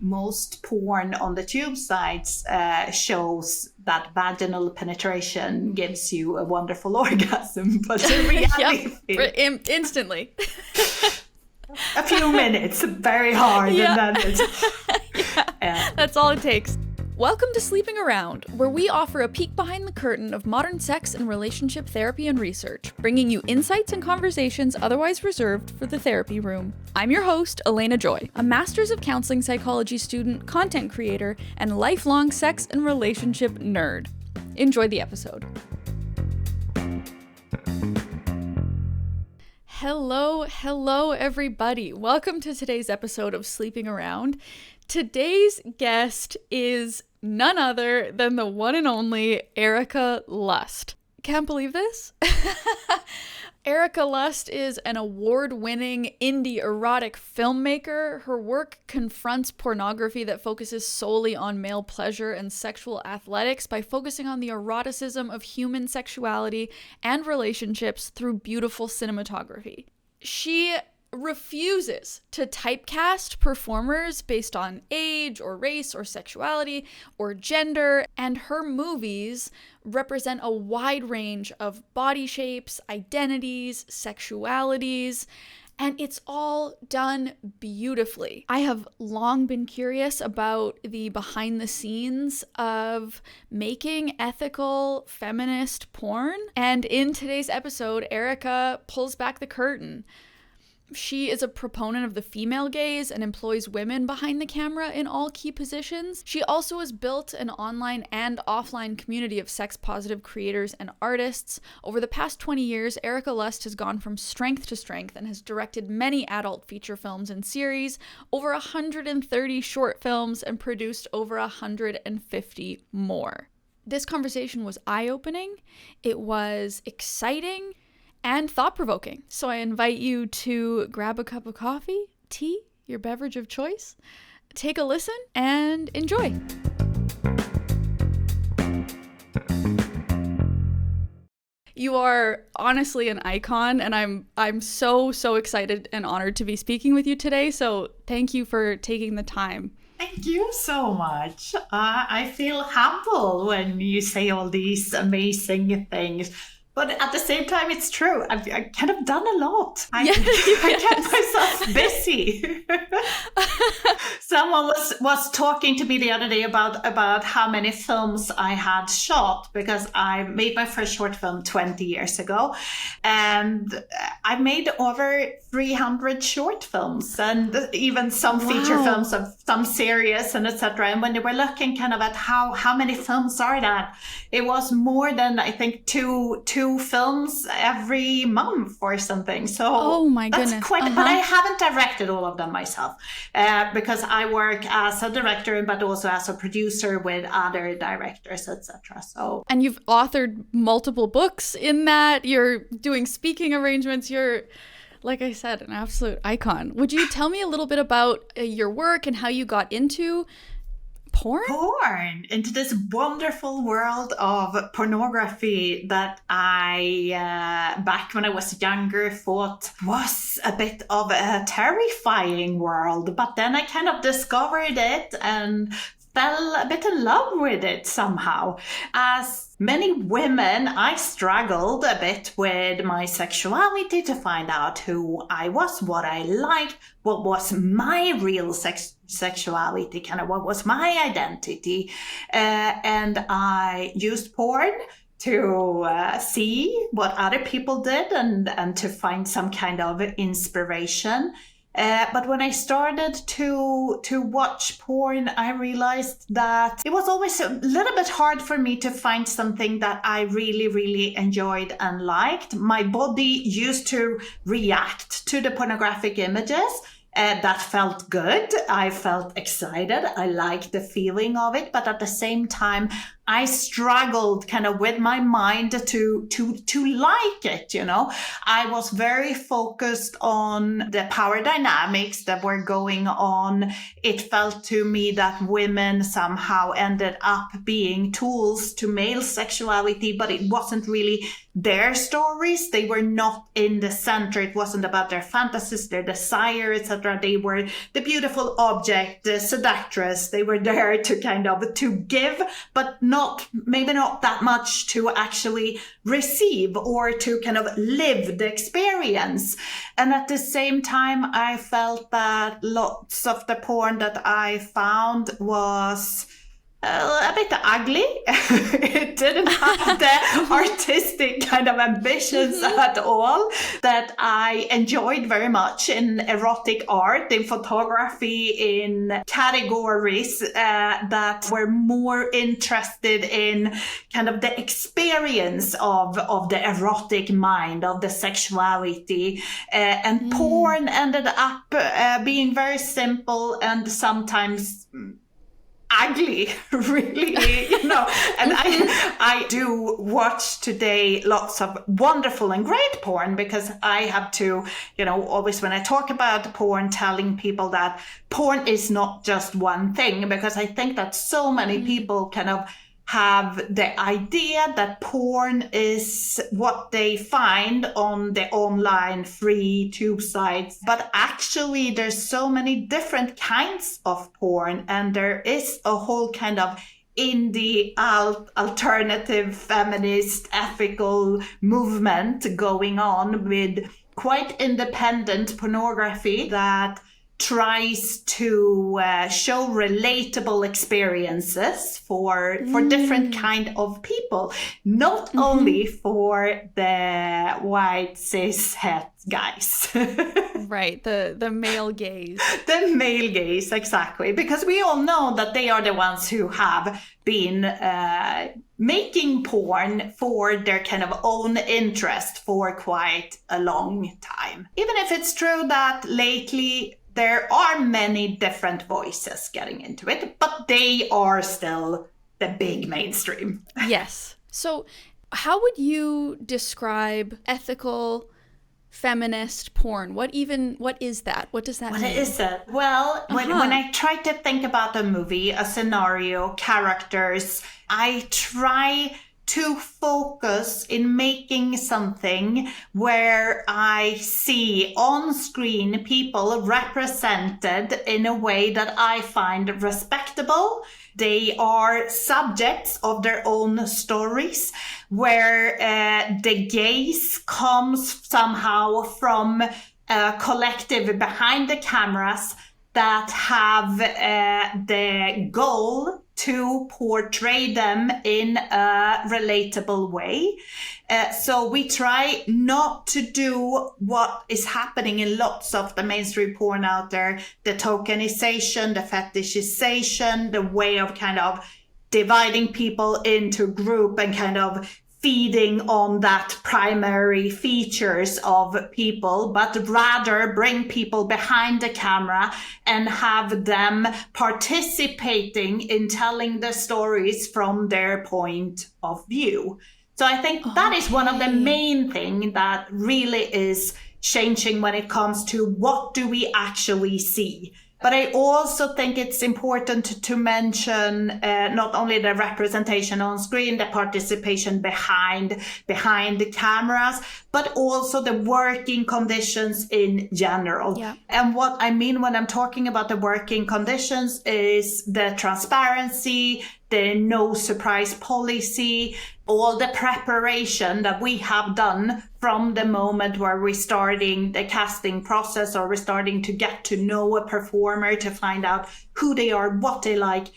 most porn on the tube sites shows that vaginal penetration gives you a wonderful orgasm, but in reality, instantly. A few minutes, very hard, and then it's... That's all it takes. Welcome to Sleeping Around, where we offer a peek behind the curtain of modern sex and relationship therapy and research, bringing you insights and conversations otherwise reserved for the therapy room. I'm your host, Elena Joy, a Master's of Counseling Psychology student, content creator, and lifelong sex and relationship nerd. Enjoy the episode. Hello, everybody. Welcome to today's episode of Sleeping Around. Today's guest is none other than the one and only Erika Lust. Can't believe this? Erika Lust is an award-winning indie erotic filmmaker. Her work confronts pornography that focuses solely on male pleasure and sexual athletics by focusing on the eroticism of human sexuality and relationships through beautiful cinematography. She refuses to typecast performers based on age or race or sexuality or gender, and her movies represent a wide range of body shapes, identities, sexualities, and it's all done beautifully. I have long been curious about the behind the scenes of making ethical feminist porn, and in today's episode, Erika pulls back the curtain. She is a proponent of the female gaze and employs women behind the camera in all key positions. She also has built an online and offline community of sex-positive creators and artists. Over the past 20 years, Erika Lust has gone from strength to strength and has directed many adult feature films and series, over 130 short films, and produced over 150 more. This conversation was eye-opening, it was exciting, and thought-provoking. So I invite you to grab a cup of coffee, tea, your beverage of choice, take a listen, and enjoy. You are honestly an icon, and I'm so excited and honored to be speaking with you today. So thank you for taking the time. Thank you so much. I feel humble when you say all these amazing things. But at the same time, it's true. I've kind of done a lot. I kept myself busy. Someone was talking to me the other day about how many films I had shot, because I made my first short film 20 years ago. And I made over 300 short films and even some feature films of some series and etc. And when they were looking kind of at how many films are that, it was more than, I think, two films every month or something. So oh my goodness. That's quite, but I haven't directed all of them myself because I work as a director, but also as a producer with other directors, etc. So, and you've authored multiple books in that. You're doing speaking arrangements. You're, like I said, an absolute icon. Would you tell me a little bit about your work and how you got into porn, into this wonderful world of pornography that I, back when I was younger, thought was a bit of a terrifying world. But then I kind of discovered it and fell a bit in love with it somehow. As many women, I struggled a bit with my sexuality to find out who I was, what I liked, what was my real sexuality, kind of what was my identity. And I used porn to see what other people did and to find some kind of inspiration. But when I started to watch porn, I realized that it was always a little bit hard for me to find something that I really, really enjoyed and liked. My body used to react to the pornographic images. That felt good. I felt excited. I liked the feeling of it. But at the same time, I struggled kind of with my mind to like it, you know. I was very focused on the power dynamics that were going on. It felt to me that women somehow ended up being tools to male sexuality, but it wasn't really their stories. They were not in the center. It wasn't about their fantasies, their desire, etc. etc. They were the beautiful object, the seductress. They were there to kind of to give, but maybe not that much to actually receive or to kind of live the experience. And at the same time, I felt that lots of the porn that I found was a bit ugly. It didn't have the artistic kind of ambitions at all that I enjoyed very much in erotic art, in photography, in categories that were more interested in kind of the experience of the erotic mind, of the sexuality. And porn ended up being very simple and sometimes ugly, really, and I do watch today lots of wonderful and great porn, because I have to, always when I talk about porn, telling people that porn is not just one thing, because I think that so many people kind of have the idea that porn is what they find on the online free tube sites. But actually, there's so many different kinds of porn, and there is a whole kind of indie alternative feminist ethical movement going on with quite independent pornography that tries to show relatable experiences for different kind of people, not only for the white cis het guys. Right, the male gaze. The male gaze, exactly, because we all know that they are the ones who have been making porn for their kind of own interest for quite a long time. Even if it's true that lately there are many different voices getting into it, but they are still the big mainstream. Yes. So how would you describe ethical feminist porn? What is that? What does that mean? What is it? Well, when I try to think about a movie, a scenario, characters, I try to focus in making something where I see on screen people represented in a way that I find respectable. They are subjects of their own stories, where the gaze comes somehow from a collective behind the cameras that have the goal to portray them in a relatable way. So we try not to do what is happening in lots of the mainstream porn out there, the tokenization, the fetishization, the way of kind of dividing people into group and kind of feeding on that primary features of people, but rather bring people behind the camera and have them participating in telling the stories from their point of view. So I think that is one of the main things that really is changing when it comes to what do we actually see. But I also think it's important to mention not only the representation on screen, the participation behind the cameras, but also the working conditions in general. Yeah. And what I mean when I'm talking about the working conditions is the transparency, the no surprise policy, all the preparation that we have done from the moment where we're starting the casting process, or we're starting to get to know a performer, to find out who they are, what they like,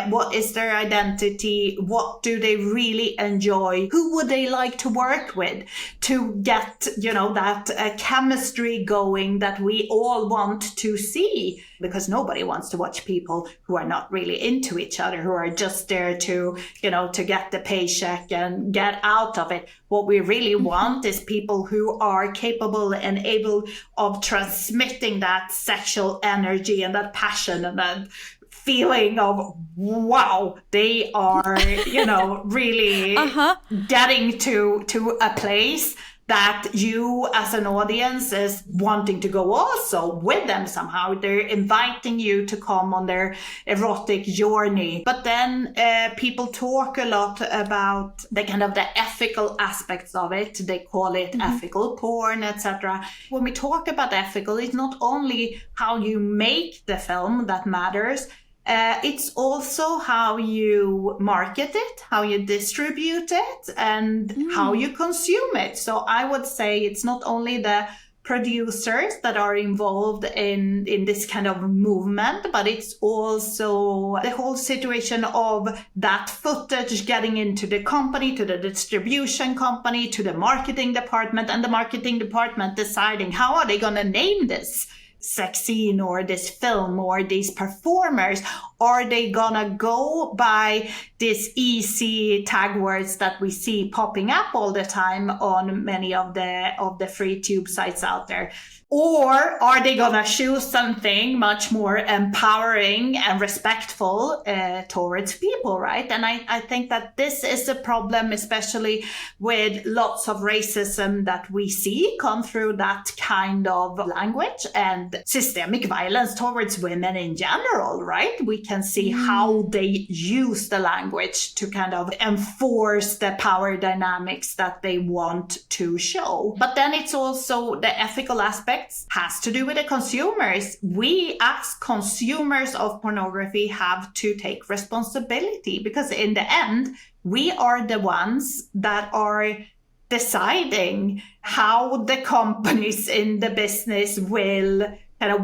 what is their identity, what do they really enjoy, who would they like to work with, to get, that chemistry going that we all want to see, because nobody wants to watch people who are not really into each other, who are just there to get the paycheck and get out of it. What we really want is people who are capable and able of transmitting that sexual energy and that passion and that feeling of, wow, they are, really getting to a place that you as an audience is wanting to go also with them somehow. They're inviting you to come on their erotic journey. But then people talk a lot about the kind of the ethical aspects of it. They call it ethical porn, etc. When we talk about ethical, it's not only how you make the film that matters. It's also how you market it, how you distribute it, and how you consume it. So I would say it's not only the producers that are involved in this kind of movement, but it's also the whole situation of that footage getting into the company, to the distribution company, to the marketing department, and the marketing department deciding how are they going to name this sex scene or this film or these performers. Are they gonna go by these easy tag words that we see popping up all the time on many of the free tube sites out there? Or are they gonna choose something much more empowering and respectful towards people, right? And I think that this is a problem, especially with lots of racism that we see come through that kind of language and systemic violence towards women in general, right? We can see how they use the language to kind of enforce the power dynamics that they want to show. But then it's also the ethical aspect has to do with the consumers. We as consumers of pornography have to take responsibility, because in the end, we are the ones that are deciding how the companies in the business will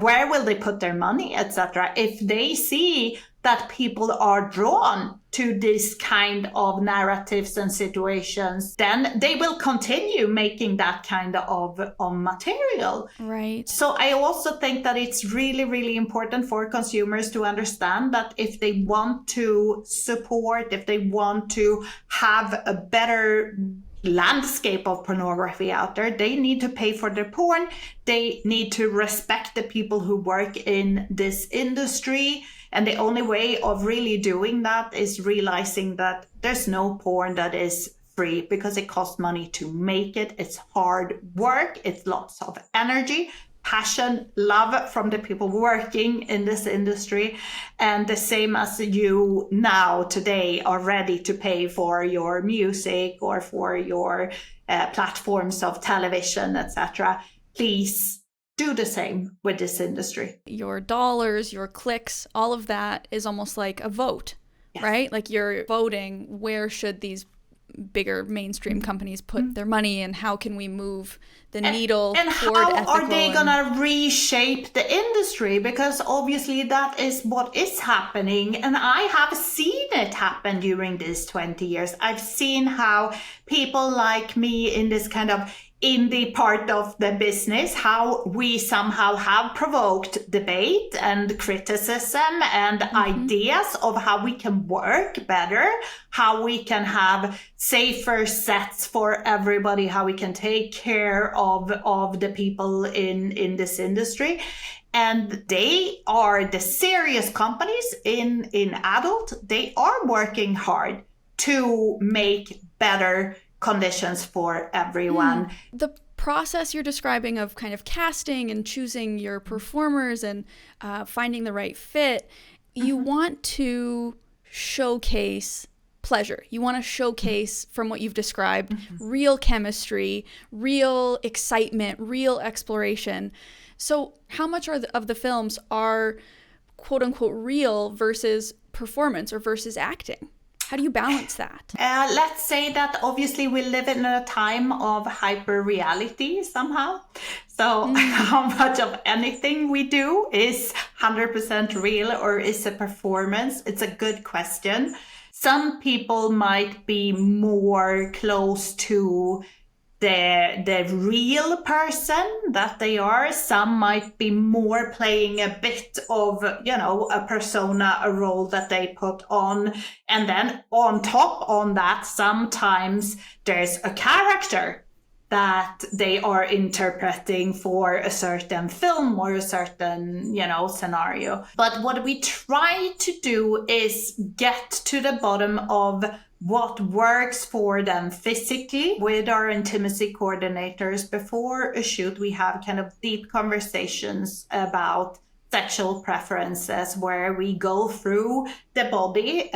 where will they put their money, etc. If they see that people are drawn to this kind of narratives and situations, then they will continue making that kind of material. Right. So I also think that it's really, really important for consumers to understand that if they want to support, if they want to have a better landscape of pornography out there, they need to pay for their porn. They need to respect the people who work in this industry. And the only way of really doing that is realizing that there's no porn that is free, because it costs money to make it. It's hard work. It's lots of energy, passion, love from the people working in this industry. And the same as you now today are ready to pay for your music or for your platforms of television, etc. Please do the same with this industry. Your dollars, your clicks, all of that is almost like a vote, yes. Right? Like you're voting where should these bigger mainstream companies put their money, and how can we move the needle and toward how ethical. Are they gonna reshape the industry? Because obviously that is what is happening, and I have seen it happen during these 20 years. I've seen how people like me in this kind of indie part of the business, how we somehow have provoked debate and criticism and ideas of how we can work better, how we can have safer sets for everybody, how we can take care of the people in this industry. And they are the serious companies in adult. They are working hard to make better conditions for everyone. The process you're describing of kind of casting and choosing your performers and finding the right fit, you want to showcase pleasure. You want to showcase, from what you've described, real chemistry, real excitement, real exploration. So how much of the films are quote unquote real versus performance or versus acting? How do you balance that? Let's say that obviously we live in a time of hyper reality somehow. So how much of anything we do is 100% real or is a performance? It's a good question. Some people might be more close to the real person that they are. Some might be more playing a bit of, a persona, a role that they put on. And then on top on that, sometimes there's a character that they are interpreting for a certain film or a certain, scenario. But what we try to do is get to the bottom of what works for them physically. With our intimacy coordinators, before a shoot, we have kind of deep conversations about sexual preferences where we go through the body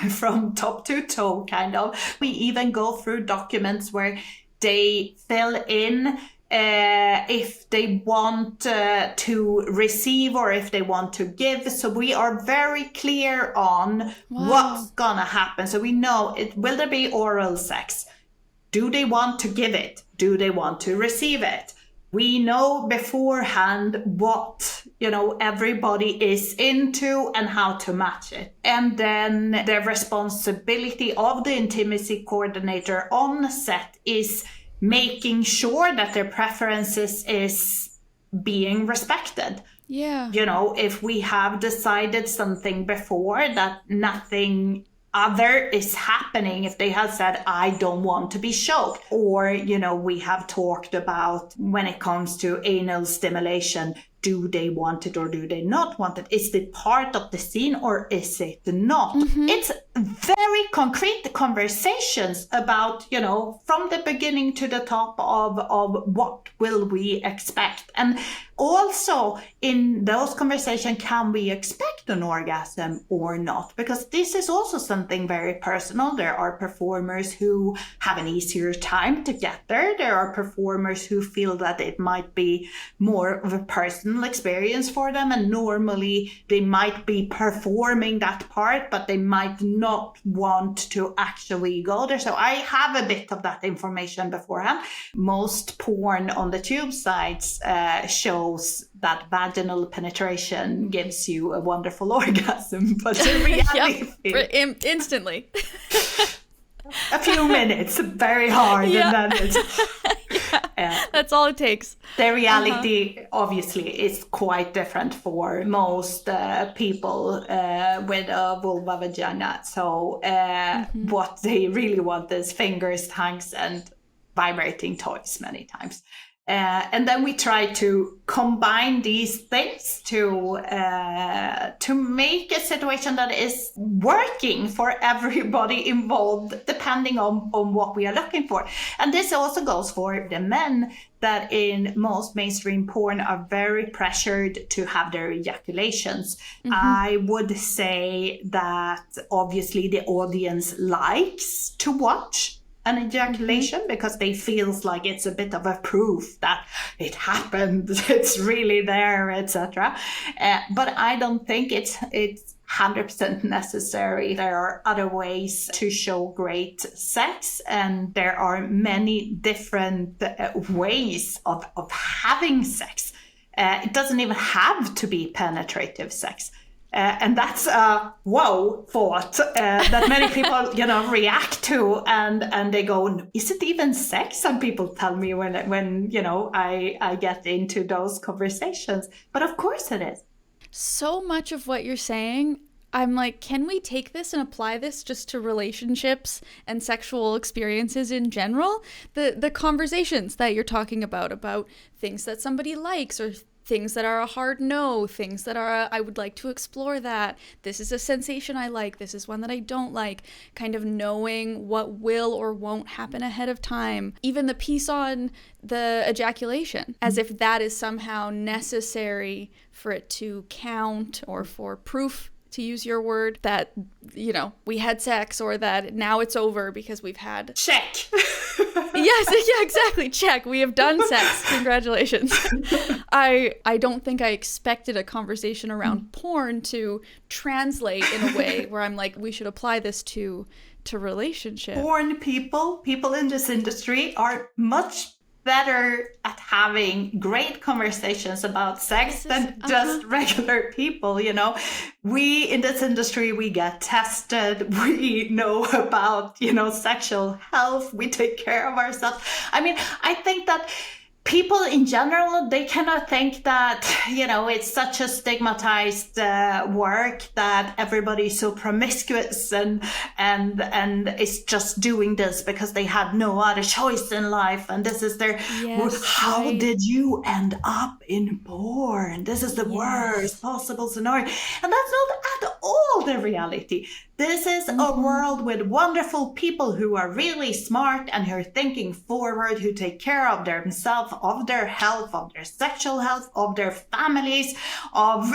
from top to toe, kind of. We even go through documents where they fill in if they want to receive or if they want to give. So we are very clear on what's gonna happen. So we know, will there be oral sex? Do they want to give it? Do they want to receive it? We know beforehand what, everybody is into and how to match it. And then the responsibility of the intimacy coordinator on set is making sure that their preferences is being respected. Yeah. If we have decided something before that nothing other is happening, if they have said, I don't want to be choked, or, we have talked about when it comes to anal stimulation, do they want it or do they not want it? Is it part of the scene or is it not? Mm-hmm. It's very concrete conversations about, from the beginning to the top of what will we expect. And also in those conversations, can we expect an orgasm or not? Because this is also something very personal. There are performers who have an easier time to get there. There are performers who feel that it might be more of a personal experience for them, and normally they might be performing that part, but they might not want to actually go there. So I have a bit of that information beforehand. Most porn on the tube sites shows that vaginal penetration gives you a wonderful orgasm, but in reality, instantly. A few minutes, very hard, and then it's... That's all it takes. The reality, obviously, is quite different for most people with a vulva vagina. So what they really want is fingers, tongues, and vibrating toys many times. And then we try to combine these things to make a situation that is working for everybody involved, depending on what we are looking for. And this also goes for the men that in most mainstream porn are very pressured to have their ejaculations. Mm-hmm. I would say that obviously the audience likes to watch an ejaculation because they feels like it's a bit of a proof that it happened, it's really there, etc. But I don't think it's 100% necessary. There are other ways to show great sex, and there are many different ways of having sex. It doesn't even have to be penetrative sex. And that's a whoa thought that many people, react to, and they go, is it even sex? Some people tell me when I get into those conversations. But of course it is. So much of what you're saying, I'm like, can we take this and apply this just to relationships and sexual experiences in general? The conversations that you're talking about things that somebody likes, or things that are a hard no, things that are I would like to explore that. This is a sensation I like. This is one that I don't like. Kind of knowing what will or won't happen ahead of time. Even the piece on the ejaculation, as if that is somehow necessary for it to count, or for proof, to use your word, that, we had sex, or that now it's over because we've had... Check. Yes, yeah, exactly. Check. We have done sex. Congratulations. I don't think I expected a conversation around porn to translate in a way where I'm like, we should apply this to relationship. Porn people in this industry are much better at having great conversations about sex than just regular people, We in this industry, we get tested, we know about, sexual health, we take care of ourselves. I mean, I think that people in general, they cannot think that, it's such a stigmatized work, that everybody's so promiscuous and is just doing this because they had no other choice in life, and this is their how right. did you end up in porn? This is the worst possible scenario. And that's not at all the reality. This is a world with wonderful people who are really smart and who are thinking forward, who take care of themselves, of their health, of their sexual health, of their families, of,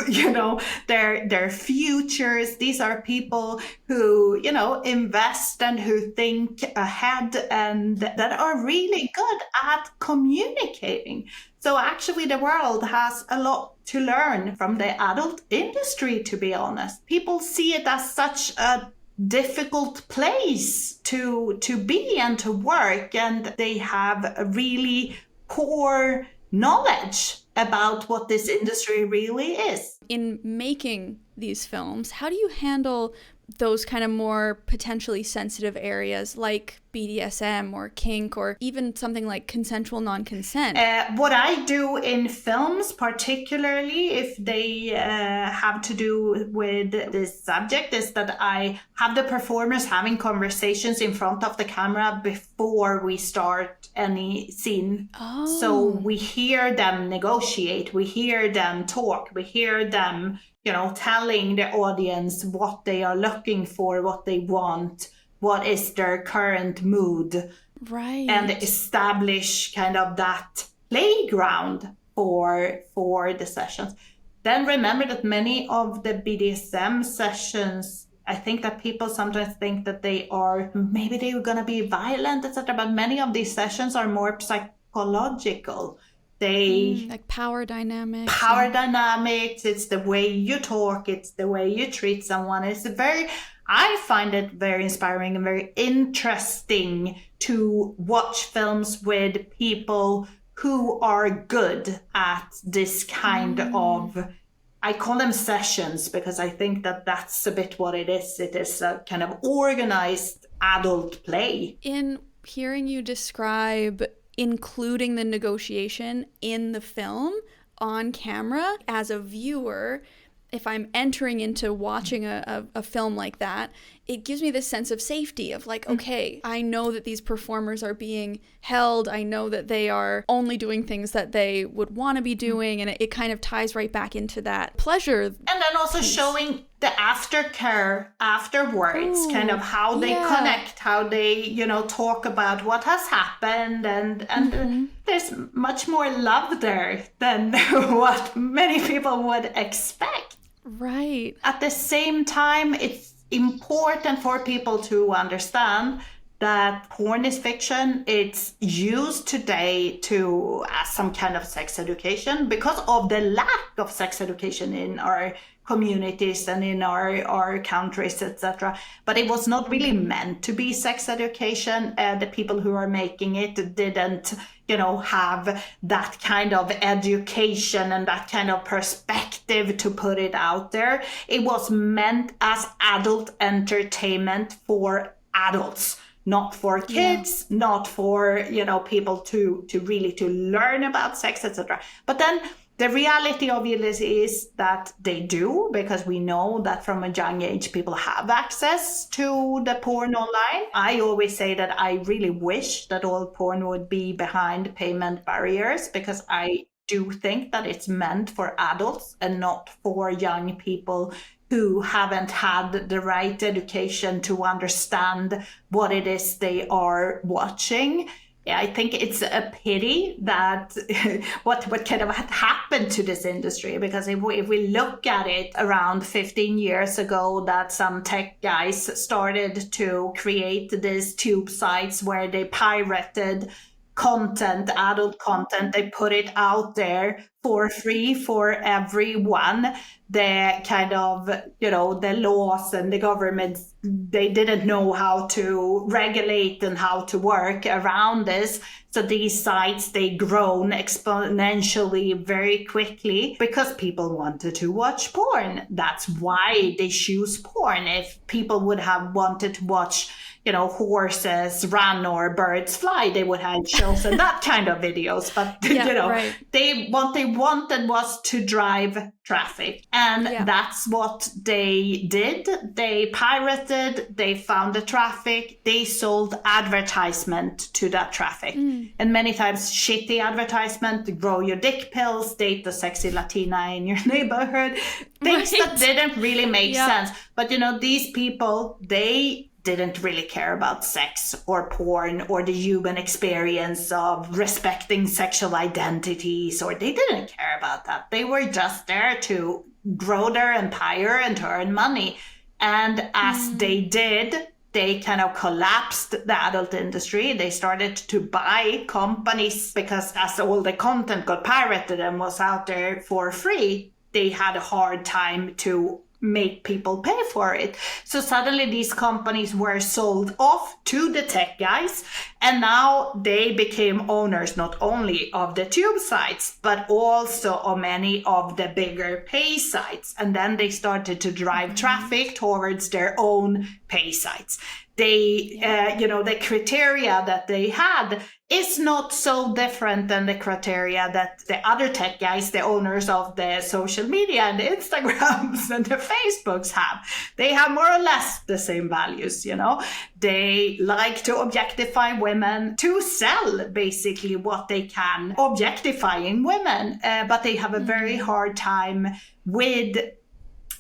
their futures. These are people who, invest and who think ahead and that are really good at communicating. So actually the world has a lot to learn from the adult industry, to be honest. People see it as such a difficult place to be and to work, and they have a really poor knowledge about what this industry really is. In making these films, how do you handle those kind of more potentially sensitive areas like BDSM or kink, or even something like consensual non-consent? What I do in films, particularly if they have to do with this subject, is that I have the performers having conversations in front of the camera before we start any scene. So we hear them negotiate, we hear them talk, we hear them telling the audience what they are looking for, what they want, what is their current mood. Right. And establish kind of that playground for the sessions. Then remember that many of the BDSM sessions, I think that people sometimes think that maybe they're going to be violent, etc. But many of these sessions are more psychological. Like power dynamics. Dynamics, it's the way you talk, it's the way you treat someone. I find it very inspiring and very interesting to watch films with people who are good at this kind of, I call them sessions, because I think that that's a bit what it is. It is a kind of organized adult play. In hearing you describe including the negotiation in the film on camera, as a viewer, if I'm entering into watching a film like that, it gives me this sense of safety of like, okay, I know that these performers are being held. I know that they are only doing things that they would want to be doing. And it kind of ties right back into that pleasure. And then also showing the aftercare afterwards, kind of how they connect, how they, talk about what has happened. And there's much more love there than what many people would expect. Right. At the same time, it's important for people to understand that porn is fiction. It's used today as some kind of sex education because of the lack of sex education in our communities and in our countries, etc. But it was not really meant to be sex education. The people who are making it didn't, have that kind of education and that kind of perspective to put it out there. It was meant as adult entertainment for adults, not for kids, not for, people to really to learn about sex, etc. But then the reality obviously is that they do, because we know that from a young age, people have access to the porn online. I always say that I really wish that all porn would be behind payment barriers, because I do think that it's meant for adults and not for young people who haven't had the right education to understand what it is they are watching. I think it's a pity that what kind of had happened to this industry, because if we look at it around 15 years ago, that some tech guys started to create these tube sites where they pirated content, adult content, they put it out there for free for everyone. The kind of, the laws and the governments, they didn't know how to regulate and how to work around this. So these sites, they grown exponentially very quickly because people wanted to watch porn. That's why they choose porn. If people would have wanted to watch, horses run or birds fly, they would have chosen that kind of videos. But, right. what they wanted was to drive traffic. And that's what they did. They pirated, they found the traffic, they sold advertisement to that traffic. And many times shitty advertisement, grow your dick pills, date the sexy Latina in your neighborhood, things that didn't really make sense. But, these people, they didn't really care about sex or porn or the human experience of respecting sexual identities, or they didn't care about that. They were just there to grow their empire and to earn money. And as they did, they kind of collapsed the adult industry. They started to buy companies because as all the content got pirated and was out there for free, they had a hard time to make people pay for it. So suddenly these companies were sold off to the tech guys, and now they became owners not only of the tube sites, but also of many of the bigger pay sites. And then they started to drive traffic towards their own pay sites. They, the criteria that they had is not so different than the criteria that the other tech guys, the owners of the social media and the Instagrams and the Facebooks have. They have more or less the same values, They like to objectify women to sell basically what they can, objectifying women, but they have a very hard time with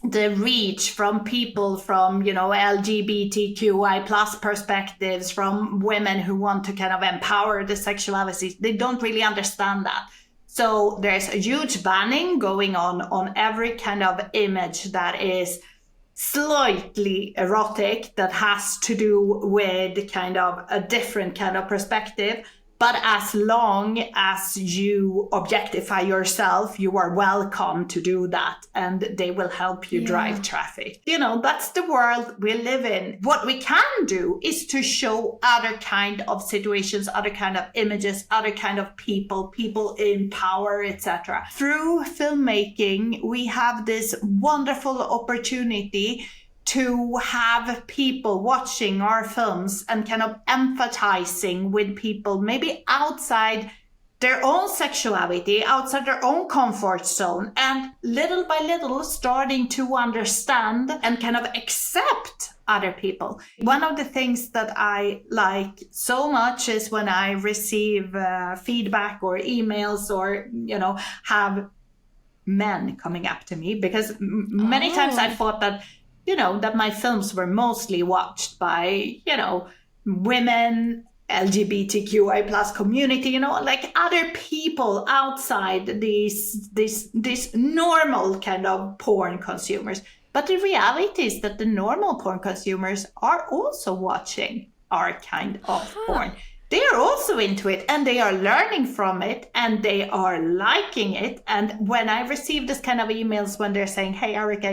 the reach from people from, LGBTQI plus perspectives, from women who want to kind of empower the sexuality. They don't really understand that. So there's a huge banning going on every kind of image that is slightly erotic, that has to do with kind of a different kind of perspective. But as long as you objectify yourself, you are welcome to do that, and they will help you drive traffic. That's the world we live in. What we can do is to show other kind of situations, other kind of images, other kind of people in power, etc. Through filmmaking, we have this wonderful opportunity to have people watching our films and kind of empathizing with people maybe outside their own sexuality, outside their own comfort zone, and little by little starting to understand and kind of accept other people. One of the things that I like so much is when I receive feedback or emails or, have men coming up to me, because many times I thought that that my films were mostly watched by, women, LGBTQI plus community, like other people outside these normal kind of porn consumers. But the reality is that the normal porn consumers are also watching our kind of porn. They are also into it, and they are learning from it, and they are liking it. And when I receive this kind of emails when they're saying, hey, Erika,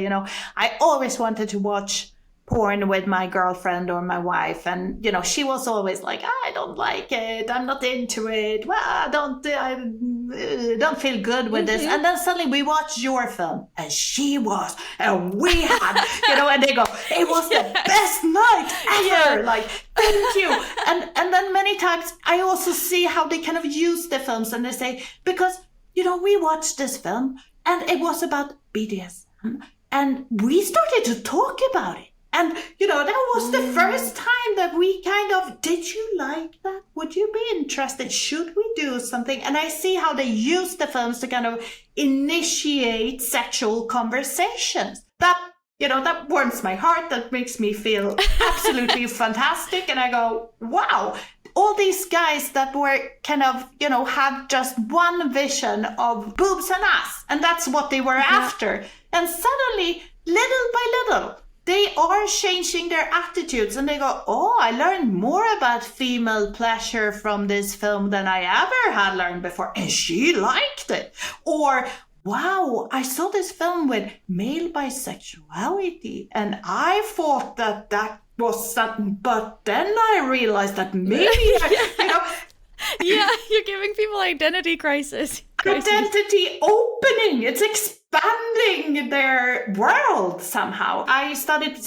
I always wanted to watch porn with my girlfriend or my wife, and she was always like, I don't like it, I'm not into it, well, I don't feel good with this. And then suddenly we watched your film, and she was, and we had, and they go, it was the best night ever, like, thank you. And then many times I also see how they kind of use the films, and they say, because we watched this film and it was about BDSM, and we started to talk about it. And, that was the first time that we kind of, did you like that? Would you be interested? Should we do something? And I see how they use the films to kind of initiate sexual conversations. That warms my heart. That makes me feel absolutely fantastic. And I go, wow, all these guys that were kind of, had just one vision of boobs and ass. And that's what they were after. And suddenly, little by little, they are changing their attitudes and they go, oh, I learned more about female pleasure from this film than I ever had learned before. And she liked it. Or, wow, I saw this film with male bisexuality and I thought that was something, but then I realized that maybe, Yeah, you're giving people identity crisis. Identity opening. It's expanding their world somehow. I studied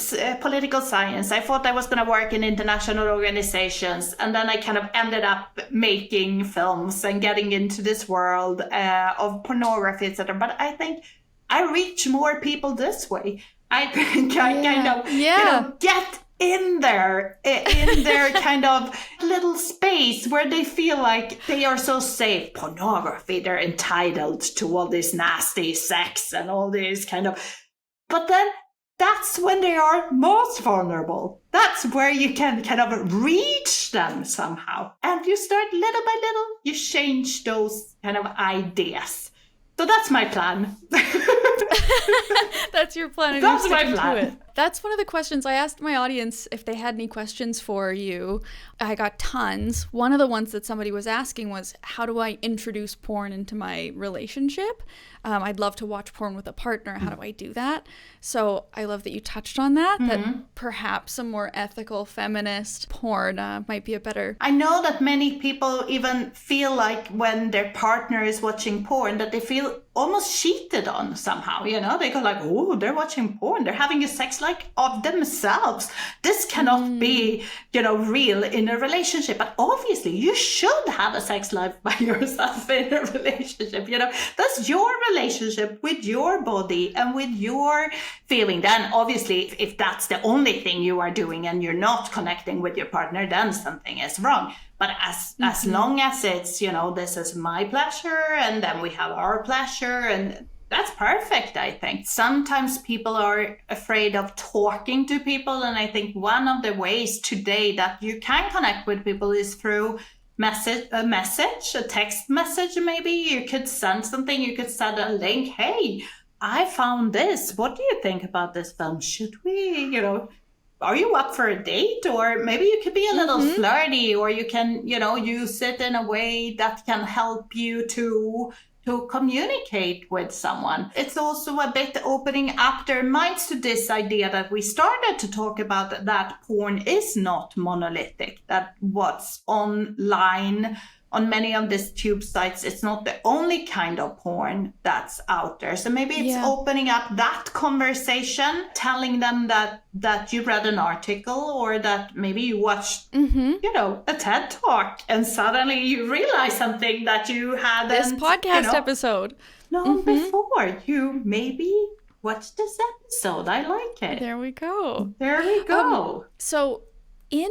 political science. I thought I was going to work in international organizations. And then I kind of ended up making films and getting into this world of pornography, etc. But I think I reach more people this way. I think I kind of get in their kind of little space where they feel like they are so safe. Pornography, they're entitled to all this nasty sex and all this kind of, but then that's when they are most vulnerable. That's where you can kind of reach them somehow. And you start little by little, you change those kind of ideas. So that's my plan. That's your plan. And that's my plan. That's one of the questions I asked my audience if they had any questions for you. I got tons. One of the ones that somebody was asking was, how do I introduce porn into my relationship? I'd love to watch porn with a partner. How do I do that? So I love that you touched on that, that perhaps a more ethical feminist porn might be a better... I know that many people even feel like when their partner is watching porn that they feel almost cheated on somehow, They go like, oh, they're watching porn. They're having a sex life of themselves. This cannot be, real in a relationship. But obviously you should have a sex life by yourself in a relationship, That's your relationship with your body and with your feeling. Then obviously if that's the only thing you are doing and you're not connecting with your partner, then something is wrong. But as long as it's, this is my pleasure and then we have our pleasure, and that's perfect, I think. Sometimes people are afraid of talking to people. And I think one of the ways today that you can connect with people is through a text message. Maybe you could send something, you could send a link. Hey, I found this. What do you think about this film? Should we, are you up for a date? Or maybe you could be a little flirty, or you can, use it in a way that can help you to communicate with someone. It's also a bit opening up their minds to this idea that we started to talk about, that porn is not monolithic, that what's online on many of these tube sites, it's not the only kind of porn that's out there. So maybe it's opening up that conversation, telling them that you read an article, or that maybe you watched, a TED Talk, and suddenly you realize something that you hadn't... This podcast episode. No, before. You maybe watched this episode. I like it. There we go. So in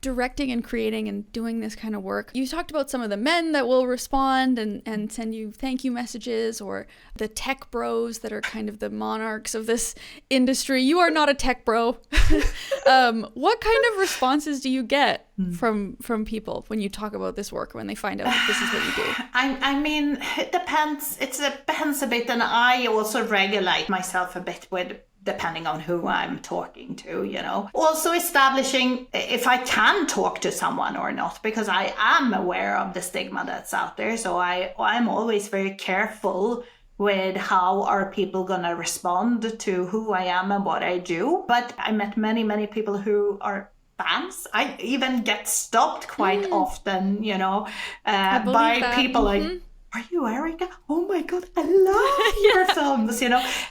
directing and creating and doing this kind of work, you talked about some of the men that will respond and send you thank you messages, or the tech bros that are kind of the monarchs of this industry. You are not a tech bro. What kind of responses do you get from people when you talk about this work, when they find out that this is what you do? I mean, it depends. It depends a bit, and I also regulate myself a bit with depending on who I'm talking to, Also establishing if I can talk to someone or not, because I am aware of the stigma that's out there. So I'm always very careful with how are people going to respond to who I am and what I do. But I met many, many people who are fans. I even get stopped quite often, by people like, are you Erika? Oh my God, I love your films,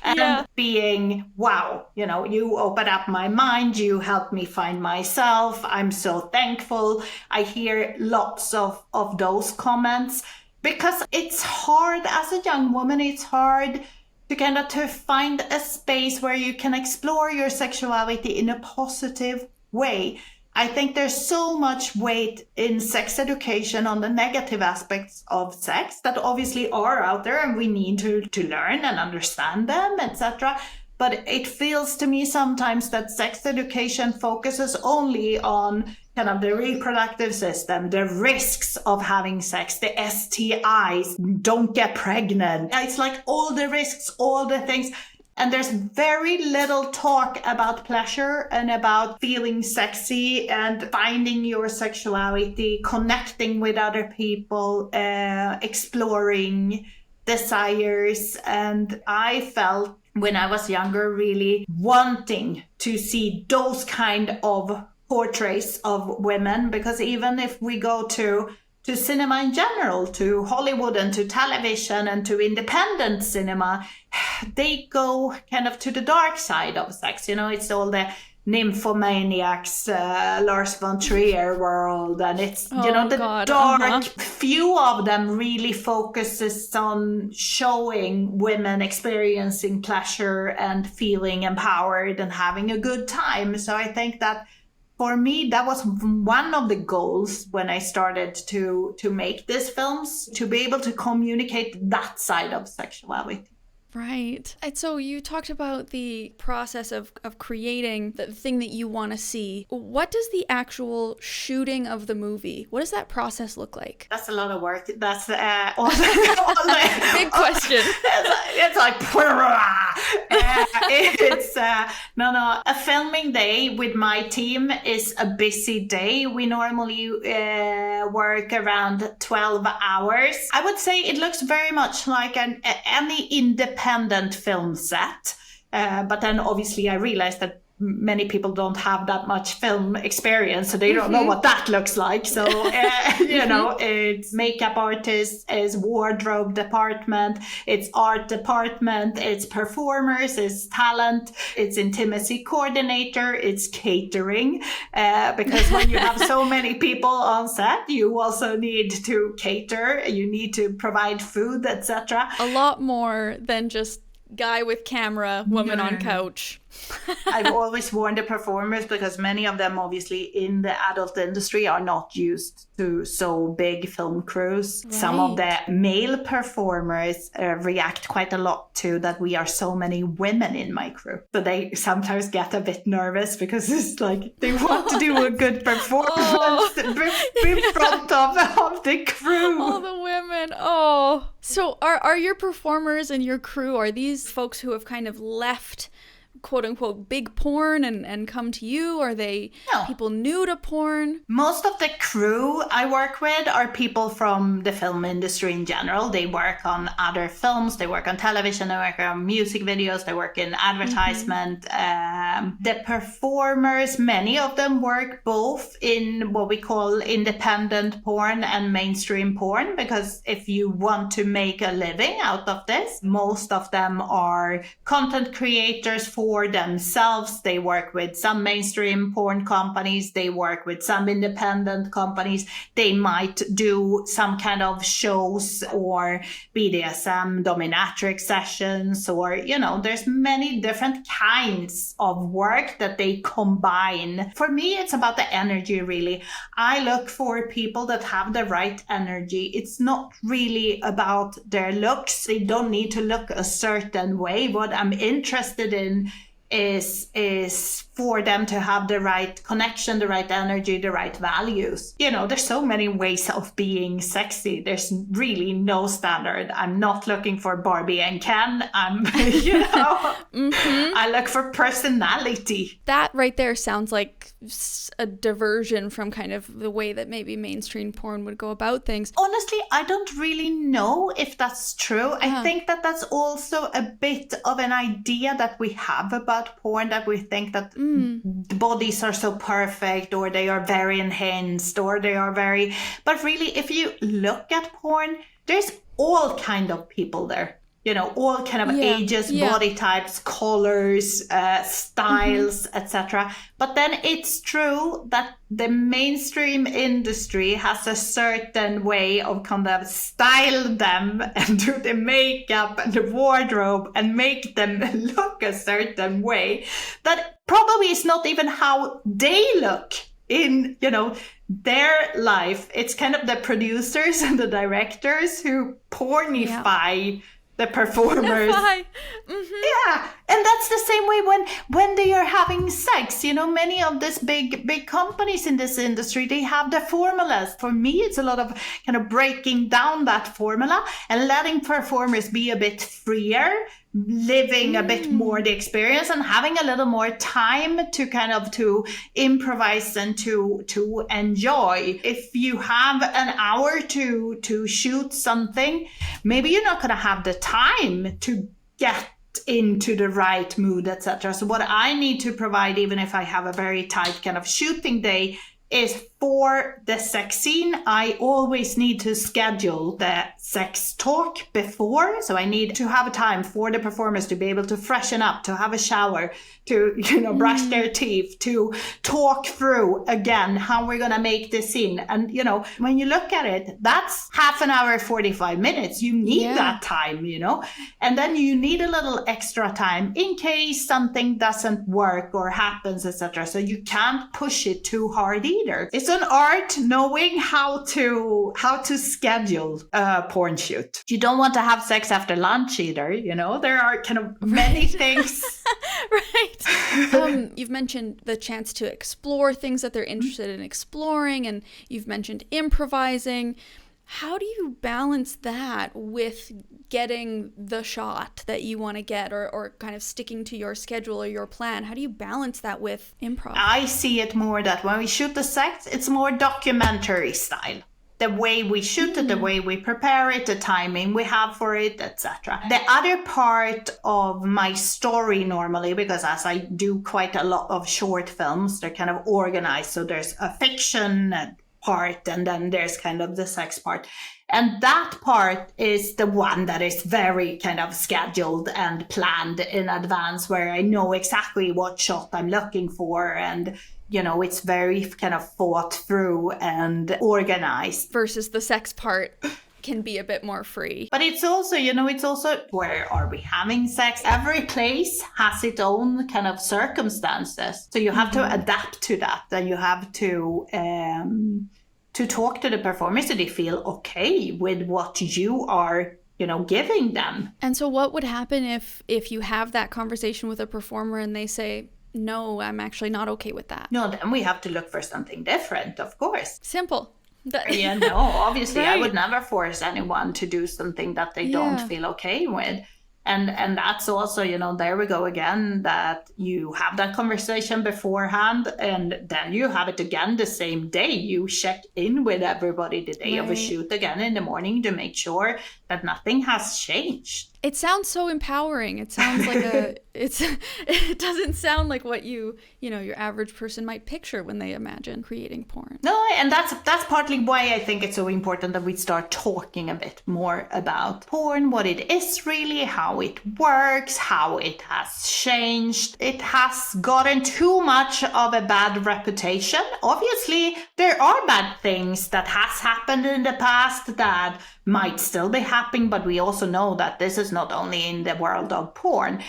and being, wow, you open up my mind, you help me find myself. I'm so thankful. I hear lots of those comments, because it's hard as a young woman, it's hard to find a space where you can explore your sexuality in a positive way. I think there's so much weight in sex education on the negative aspects of sex that obviously are out there, and we need to learn and understand them, etc. But it feels to me sometimes that sex education focuses only on kind of the reproductive system, the risks of having sex, the STIs, don't get pregnant. It's like all the risks, all the things. And there's very little talk about pleasure and about feeling sexy and finding your sexuality, connecting with other people, exploring desires. And I felt when I was younger really wanting to see those kind of portraits of women, because even if we go to cinema in general, to Hollywood and to television and to independent cinema, they go kind of to the dark side of sex. You know, it's all the nymphomaniacs, Lars von Trier world, and it's, the dark. Few of them really focuses on showing women experiencing pleasure and feeling empowered and having a good time. So I think that for me, that was one of the goals when I started to make these films, to be able to communicate that side of sexuality. Right. And so you talked about the process of creating the thing that you want to see. What does the actual shooting of the movie, what does that process look like? That's a lot of work. That's big question. It's like, a filming day with my team is a busy day. We normally work around 12 hours. I would say it looks very much like any independent film set, but then obviously I realized that many people don't have that much film experience, so they don't know what that looks like. So it's makeup artists, it's wardrobe department, it's art department, it's performers, it's talent, it's intimacy coordinator, it's catering, because when you have so many people on set, you also need to cater, you need to provide food, etc. A lot more than just guy with camera, woman on couch. I've always warned the performers, because many of them obviously in the adult industry are not used to so big film crews. Right. Some of the male performers react quite a lot to that we are so many women in my crew. So they sometimes get a bit nervous, because it's like they want to do a good performance in front of the crew. All the women. Oh. So are your performers and your crew, are these folks who have kind of left quote unquote big porn and come to you? Are they people new to porn? Most of the crew I work with are people from the film industry in general. They work on other films, they work on television, they work on music videos, they work in advertisement. The performers, many of them work both in what we call independent porn and mainstream porn, because if you want to make a living out of this, most of them are content creators for themselves. They work with some mainstream porn companies, they work with some independent companies, they might do some kind of shows or BDSM dominatrix sessions, or there's many different kinds of work that they combine. For me, it's about the energy, really. I look for people that have the right energy. It's not really about their looks. They don't need to look a certain way. What I'm interested in is for them to have the right connection, the right energy, the right values. There's so many ways of being sexy. There's really no standard. I'm not looking for Barbie and Ken. I'm, I look for personality. That right there sounds like a diversion from kind of the way that maybe mainstream porn would go about things. Honestly, I don't really know if that's true. I think that that's also a bit of an idea that we have about porn, that we think that the bodies are so perfect, or they are very enhanced, or they are very... But really, if you look at porn, there's all kind of people there. All kind of ages, body types, colors, styles, etc. But then it's true that the mainstream industry has a certain way of kind of style them and do the makeup and the wardrobe and make them look a certain way that probably is not even how they look in, their life. It's kind of the producers and the directors who pornify the performers. Yeah, And that's the same way when they are having sex. Many of these big companies in this industry, they have their formulas. For me, it's a lot of kind of breaking down that formula and letting performers be a bit freer, living a bit more the experience and having a little more time to improvise and to enjoy. If you have an hour to shoot something, maybe you're not going to have the time to get into the right mood, etc. So what I need to provide, even if I have a very tight kind of shooting day, is for the sex scene, I always need to schedule the sex talk before. So I need to have a time for the performers to be able to freshen up, to have a shower, to, brush their teeth, to talk through again how we're going to make this scene. And, when you look at it, that's half an hour, 45 minutes. You need that time, and then you need a little extra time in case something doesn't work or happens, etc. So you can't push it too hard either. It's an art knowing how to schedule a porn shoot. You don't want to have sex after lunch either. There are kind of many things. Right. You've mentioned the chance to explore things that they're interested in exploring, and you've mentioned improvising. How do you balance that with getting the shot that you want to get, or kind of sticking to your schedule or your plan? How do you balance that with improv? I see it more that when we shoot the sex, it's more documentary style. The way we shoot it, the way we prepare it, the timing we have for it, etc. The other part of my story normally, because as I do quite a lot of short films, they're kind of organized. So there's a fiction part, and then there's kind of the sex part. And that part is the one that is very kind of scheduled and planned in advance, where I know exactly what shot I'm looking for, and it's very kind of thought through and organized. Versus the sex part can be a bit more free. But it's also, where are we having sex? Every place has its own kind of circumstances. So you have to adapt to that, and you have to talk to the performers so they feel okay with what you are giving them. And so what would happen if you have that conversation with a performer and they say, no, I'm actually not okay with that? No, then we have to look for something different, of course. Simple. Obviously, right. I would never force anyone to do something that they don't feel okay with. And that's also, there we go again, that you have that conversation beforehand, and then you have it again the same day. You check in with everybody the day of a shoot again in the morning to make sure that nothing has changed. It sounds so empowering. It sounds like it doesn't sound like what your average person might picture when they imagine creating porn. No, and that's partly why I think it's so important that we start talking a bit more about porn, what it is really, how it works, how it has changed. It has gotten too much of a bad reputation. Obviously, there are bad things that has happened in the past that might still be happening, but we also know that this is not only in the world of porn.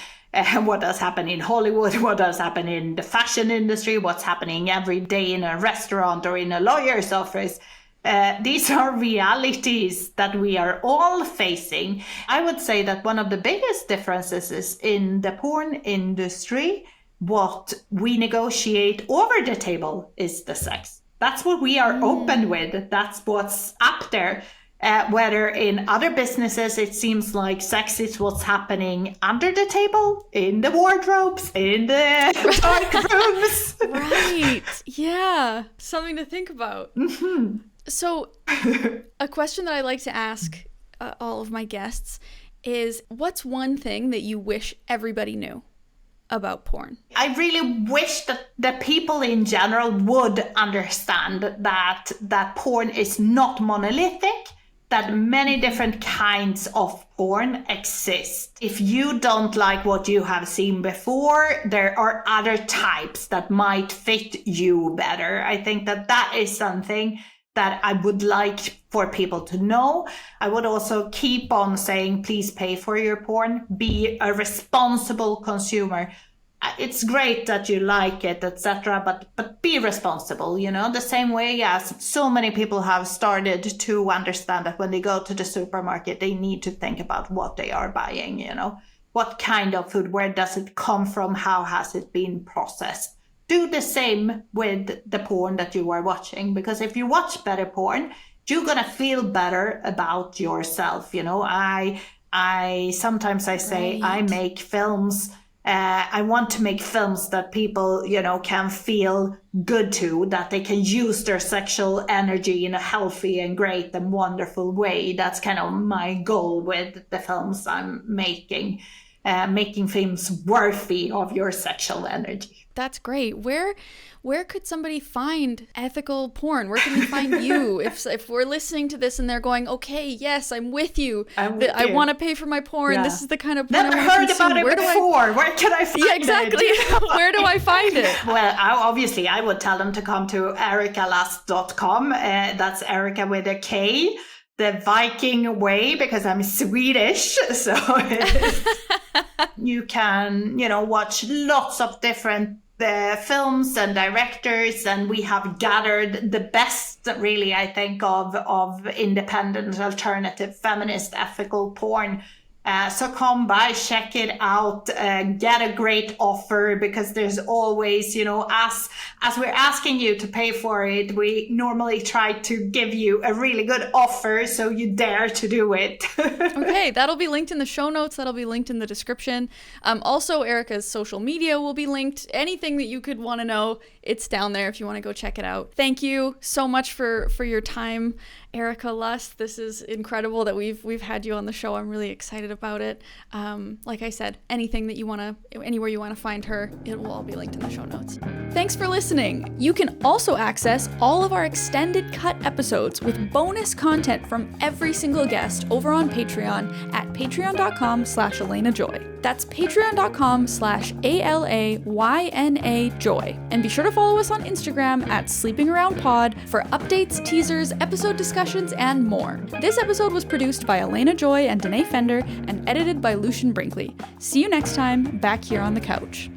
What does happen in Hollywood, what does happen in the fashion industry, what's happening every day in a restaurant or in a lawyer's office. These are realities that we are all facing. I would say that one of the biggest differences is in the porn industry, what we negotiate over the table is the sex. That's what we are open with. That's what's up there. Whether in other businesses, it seems like sex is what's happening under the table, in the wardrobes, in the dark rooms. Right. Yeah. Something to think about. Mm-hmm. So a question that I like to ask all of my guests is, what's one thing that you wish everybody knew about porn? I really wish that the people in general would understand that porn is not monolithic, that many different kinds of porn exist. If you don't like what you have seen before, there are other types that might fit you better. I think that is something that I would like for people to know. I would also keep on saying, please pay for your porn. Be a responsible consumer. It's great that you like it, etc., but be responsible, the same way as so many people have started to understand that when they go to the supermarket, they need to think about what they are buying, What kind of food? Where does it come from? How has it been processed? Do the same with the porn that you are watching, because if you watch better porn, you're gonna feel better about yourself. I sometimes I say I make films. I want to make films that people, can feel good to, that they can use their sexual energy in a healthy and great and wonderful way. That's kind of my goal with the films I'm making. Making films worthy of your sexual energy. That's great. Where could somebody find ethical porn? Where can they find you? If we're listening to this and they're going, okay, yes, I'm with you. I want to pay for my porn. Yeah. This is the kind of porn Never heard about it before. Where can I find it? Yeah, exactly. Where do I find it? Well, I would tell them to come to erikalast.com. That's Erika with a K. The Viking way, because I'm Swedish. So you can, watch lots of different films and directors, and we have gathered the best, really, I think, of independent, alternative, feminist, ethical porn. So come by, check it out, get a great offer, because there's always, as we're asking you to pay for it, we normally try to give you a really good offer so you dare to do it. Okay, that'll be linked in the show notes. That'll be linked in the description. Also, Erika's social media will be linked. Anything that you could want to know, it's down there if you want to go check it out. Thank you so much for your time, Erika Lust. This is incredible that we've had you on the show. I'm really excited about it. Like I said, anywhere you want to find her, it will all be linked in the show notes. Thanks for listening. You can also access all of our extended cut episodes with bonus content from every single guest over on Patreon at patreon.com/AlenaJoy. That's patreon.com/ALAYNAJoy. And be sure to follow us on Instagram at sleepingaroundpod for updates, teasers, episode discussions, and more. This episode was produced by Elena Joy and Danae Fender and edited by Lucian Brinkley. See you next time, back here on the couch.